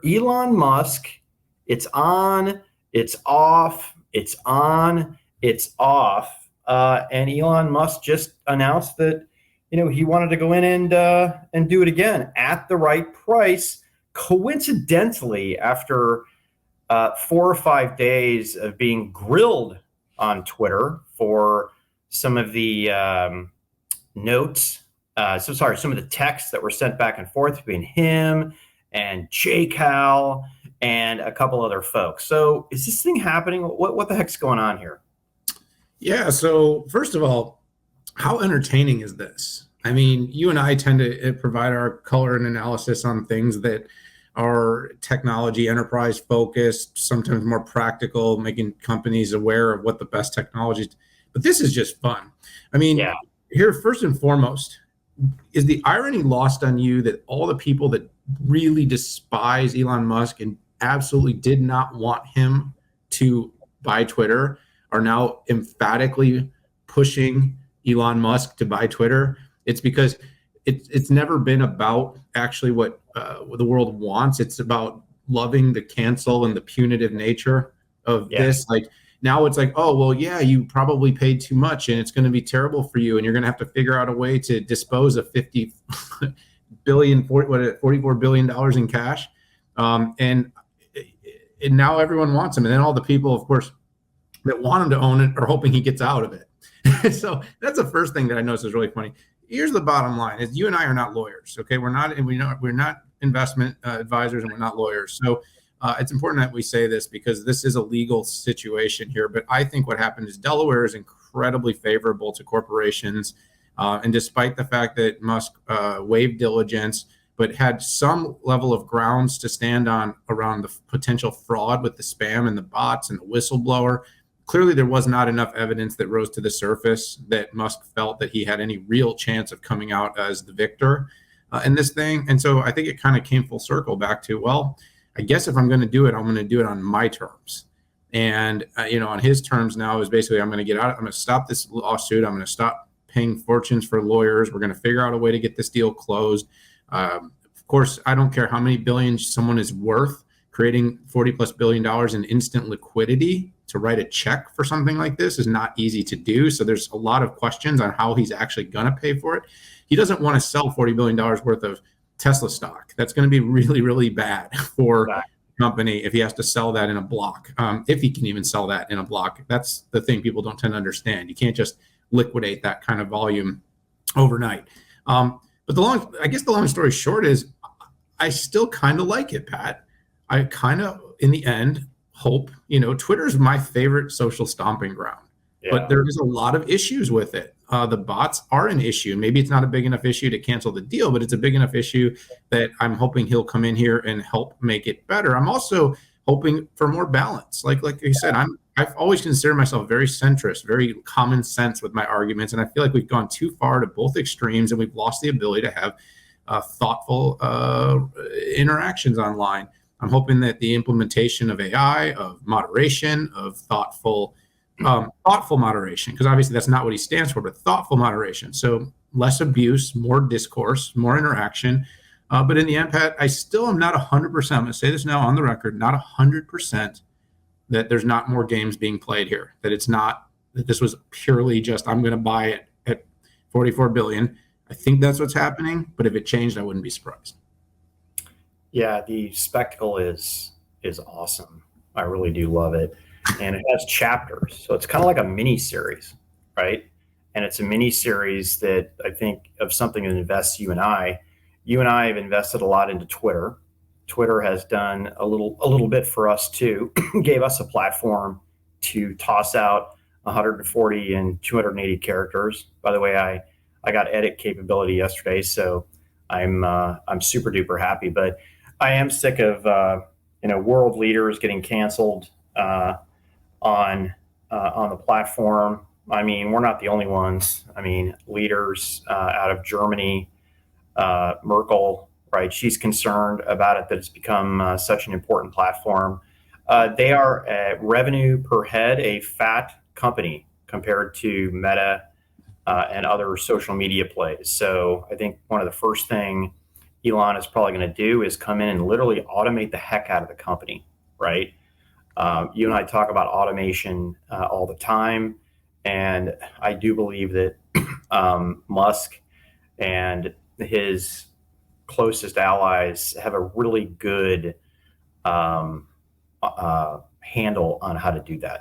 Elon Musk, it's on, it's off, it's on, it's off. And Elon Musk just announced that he wanted to go in and do it again at the right price. Coincidentally, after 4 or 5 days of being grilled on Twitter for some of the notes, some of the texts that were sent back and forth between him and J Cal and a couple other folks. So is this thing happening? What the heck's going on here? Yeah. So first of all, how entertaining is this? I mean, you and I tend to provide our color and analysis on things that are technology enterprise focused, sometimes more practical, making companies aware of what the best technology is. But this is just fun. I mean, Yeah. Here, first and foremost, is the irony lost on you that all the people that really despise Elon Musk and absolutely did not want him to buy Twitter are now emphatically pushing Elon Musk to buy Twitter? It's because it's never been about actually what the world wants. It's about loving the cancel and the punitive nature of this. Like now it's like, oh, well, yeah, you probably paid too much and it's going to be terrible for you. And you're going to have to figure out a way to dispose of 50 billion, $44 billion in cash. And now everyone wants him. And then all the people, of course, that want him to own it are hoping he gets out of it. So that's the first thing that I noticed is really funny. Here's the bottom line: is you and I are not lawyers, okay? We're not investment advisors, and we're not lawyers. So it's important that we say this because this is a legal situation here. But I think what happened is Delaware is incredibly favorable to corporations, and despite the fact that Musk waived diligence, but had some level of grounds to stand on around the potential fraud with the spam and the bots and the whistleblower. Clearly, there was not enough evidence that rose to the surface that Musk felt that he had any real chance of coming out as the victor in this thing. And so I think it kind of came full circle back to, well, I guess if I'm going to do it, I'm going to do it on my terms. And, on his terms now is basically, I'm going to get out. I'm going to stop this lawsuit. I'm going to stop paying fortunes for lawyers. We're going to figure out a way to get this deal closed. Of course, I don't care how many billions someone is worth. Creating $40+ billion in instant liquidity to write a check for something like this is not easy to do. So there's a lot of questions on how he's actually going to pay for it. He doesn't want to sell $40 billion worth of Tesla stock. That's going to be really, really bad for the company if he has to sell that in a block. If he can even sell that in a block. That's the thing people don't tend to understand. You can't just liquidate that kind of volume overnight. But the long story short is I still kind of like it, Pat. I kind of, in the end, hope, Twitter is my favorite social stomping ground, but there is a lot of issues with it. The bots are an issue. Maybe it's not a big enough issue to cancel the deal, but it's a big enough issue that I'm hoping he'll come in here and help make it better. I'm also hoping for more balance. Like you said, I've always considered myself very centrist, very common sense with my arguments. And I feel like we've gone too far to both extremes and we've lost the ability to have thoughtful interactions online. I'm hoping that the implementation of AI, of moderation, of thoughtful moderation, because obviously that's not what he stands for, but thoughtful moderation. So less abuse, more discourse, more interaction. But in the end, Pat, I still am not 100%. I'm going to say this now on the record, not 100% that there's not more games being played here, that this was purely just, I'm going to buy it at 44 billion. I think that's what's happening. But if it changed, I wouldn't be surprised. Yeah, the spectacle is awesome. I really do love it. And it has chapters. So it's kind of like a mini series, right? And it's a mini series that I think of something that invests you and I. You and I have invested a lot into Twitter. Twitter has done a little bit for us too. Gave us a platform to toss out 140 and 280 characters. By the way, I got edit capability yesterday, so I'm super duper happy. But I am sick of world leaders getting canceled on the platform. I mean, we're not the only ones. I mean, leaders out of Germany, Merkel, right? She's concerned about it, that it's become such an important platform. They are revenue per head a fat company compared to Meta and other social media plays. So I think one of the first thing Elon is probably going to do is come in and literally automate the heck out of the company, right? You and I talk about automation all the time, and I do believe that Musk and his closest allies have a really good handle on how to do that.